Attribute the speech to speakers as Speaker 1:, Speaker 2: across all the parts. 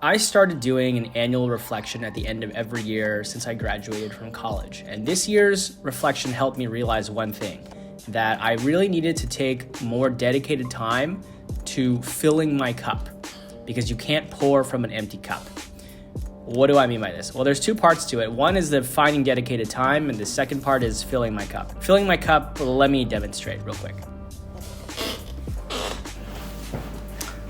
Speaker 1: I started doing an annual reflection at the end of every year since I graduated from college. And this year's reflection helped me realize one thing, that I really needed to take more dedicated time to filling my cup, because you can't pour from an empty cup. What do I mean by this? Well, there's two parts to it. One is the finding dedicated time, and the second part is filling my cup. Filling my cup, let me demonstrate real quick.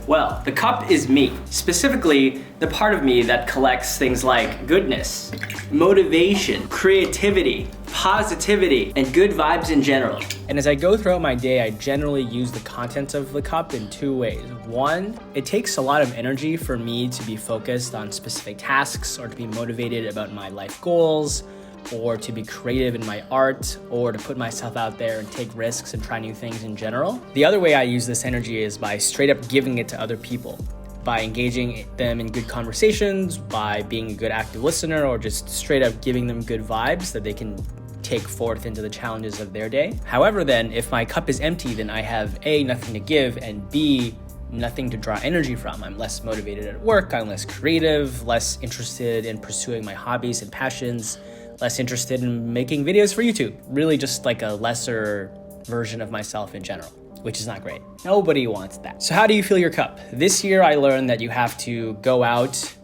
Speaker 1: Well, the cup is me, specifically the part of me that collects things like goodness, motivation, creativity, positivity, and good vibes in general. And as I go throughout my day, I generally use the contents of the cup in two ways. One, it takes a lot of energy for me to be focused on specific tasks or to be motivated about my life goals, or to be creative in my art, or to put myself out there and take risks and try new things in general. The other way I use this energy is by straight up giving it to other people, by engaging them in good conversations, by being a good active listener, or just straight up giving them good vibes that they can take forth into the challenges of their day. However, then, if my cup is empty, then I have A, nothing to give, and B, nothing to draw energy from. I'm less motivated at work, I'm less creative, less interested in pursuing my hobbies and passions, less interested in making videos for YouTube. Really just like a lesser version of myself in general, which is not great. Nobody wants that. So how do you fill your cup? This year I learned that you have to go out,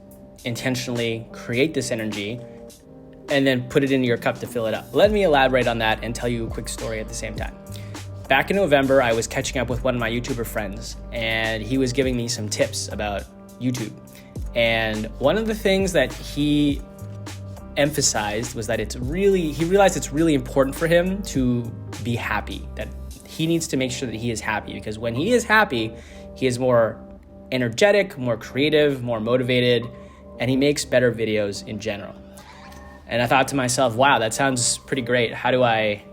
Speaker 1: intentionally create this energy, and then put it into your cup to fill it up. Let me elaborate on that and tell you a quick story at the same time. Back in November, I was catching up with one of my YouTuber friends, and he was giving me some tips about YouTube. And one of the things that he emphasized was that he realized it's really important for him to be happy, that he needs to make sure that he is happy, because when he is happy, he is more energetic, more creative, more motivated, and he makes better videos in general. And I thought to myself, wow, that sounds pretty great. How do I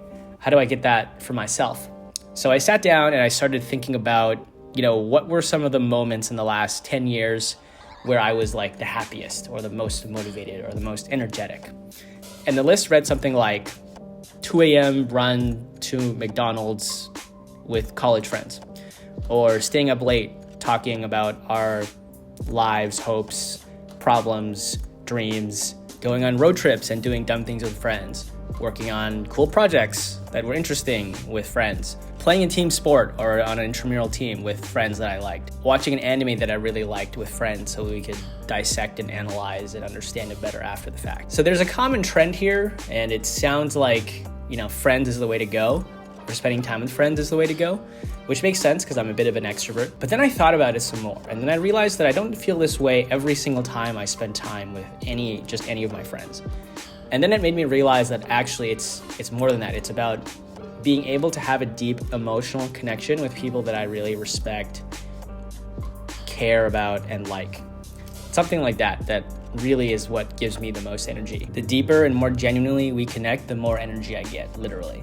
Speaker 1: get that for myself? So I sat down and I started thinking about, what were some of the moments in the last 10 years where I was like the happiest or the most motivated or the most energetic. And the list read something like 2 a.m. run to McDonald's with college friends, or staying up late talking about our lives, hopes, problems, dreams, going on road trips and doing dumb things with friends, working on cool projects that were interesting with friends, playing a team sport or on an intramural team with friends that I liked, watching an anime that I really liked with friends so we could dissect and analyze and understand it better after the fact. So there's a common trend here, and it sounds like, friends is the way to go, or spending time with friends is the way to go, which makes sense because I'm a bit of an extrovert. But then I thought about it some more, and then I realized that I don't feel this way every single time I spend time with any of my friends. And then it made me realize that actually it's more than that. It's about being able to have a deep emotional connection with people that I really respect, care about, and like. Something like that really is what gives me the most energy. The deeper and more genuinely we connect, the more energy I get, literally.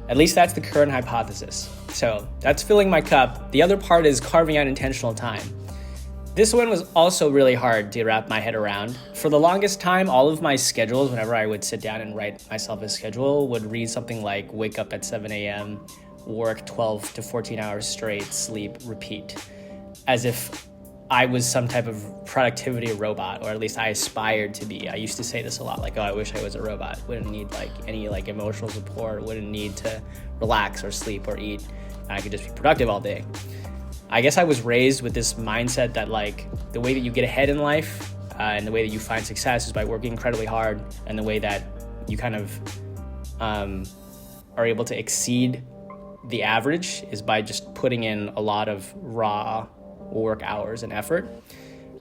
Speaker 1: At least that's the current hypothesis. So that's filling my cup. The other part is carving out intentional time. This one was also really hard to wrap my head around. For the longest time, all of my schedules, whenever I would sit down and write myself a schedule, would read something like wake up at 7 a.m., work 12 to 14 hours straight, sleep, repeat, as if I was some type of productivity robot, or at least I aspired to be. I used to say this a lot, like, oh, I wish I was a robot. Wouldn't need any emotional support, wouldn't need to relax or sleep or eat. And I could just be productive all day. I guess I was raised with this mindset that the way that you get ahead in life and the way that you find success is by working incredibly hard, and the way that you kind of are able to exceed the average is by just putting in a lot of raw work hours and effort.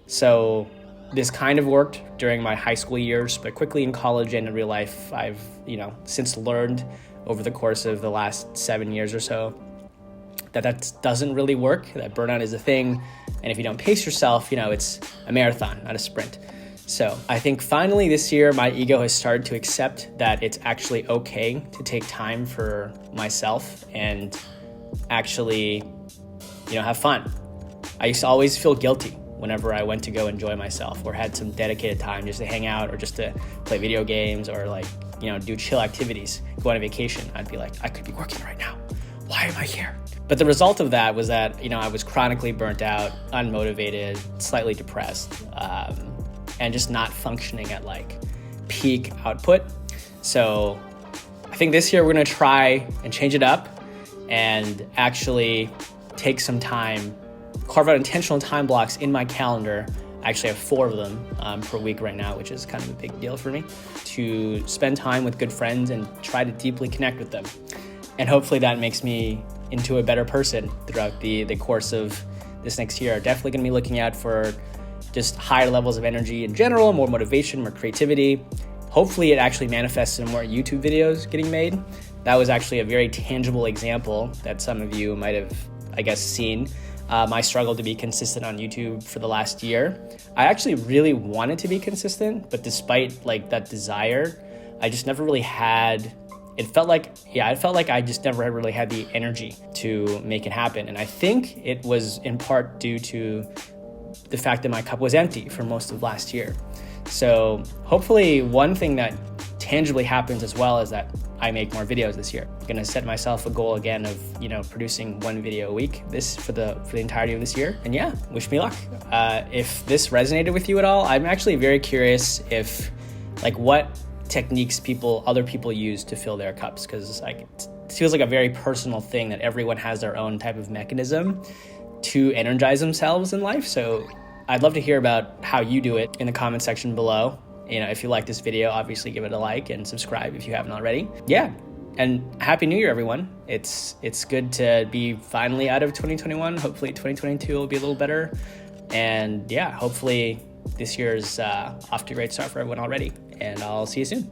Speaker 1: So this kind of worked during my high school years, but quickly in college and in real life, I've since learned over the course of the last 7 years or so that doesn't really work, that burnout is a thing. And if you don't pace yourself, it's a marathon, not a sprint. So I think finally this year, my ego has started to accept that it's actually okay to take time for myself and actually, have fun. I used to always feel guilty whenever I went to go enjoy myself or had some dedicated time just to hang out or just to play video games or do chill activities, go on a vacation. I'd be like, I could be working right now. Why am I here? But the result of that was that, I was chronically burnt out, unmotivated, slightly depressed, and just not functioning at like peak output. So I think this year we're gonna try and change it up and actually take some time, carve out intentional time blocks in my calendar. I actually have 4 of them per week right now, which is kind of a big deal for me, to spend time with good friends and try to deeply connect with them. And hopefully that makes me into a better person throughout the course of this next year. Definitely gonna be looking out for just higher levels of energy in general, more motivation, more creativity. Hopefully it actually manifests in more YouTube videos getting made. That was actually a very tangible example that some of you might have, I guess, seen. My struggle to be consistent on YouTube for the last year. I actually really wanted to be consistent, but despite like that desire, I just never really had, it felt like I just never really had the energy to make it happen. And I think it was in part due to the fact that my cup was empty for most of last year. So hopefully one thing that tangibly happens as well is that I make more videos this year. I'm gonna set myself a goal again of producing 1 video a week for the entirety of this year. And yeah, wish me luck. If this resonated with you at all, I'm actually very curious if what techniques other people use to fill their cups, because it feels like a very personal thing that everyone has their own type of mechanism to energize themselves in life. So I'd love to hear about how you do it in the comment section below. If you like this video, obviously give it a like and subscribe if you haven't already. Yeah, and Happy New Year, everyone. It's good to be finally out of 2021. Hopefully 2022 will be a little better. And yeah, hopefully this year's off to a great start for everyone already. And I'll see you soon.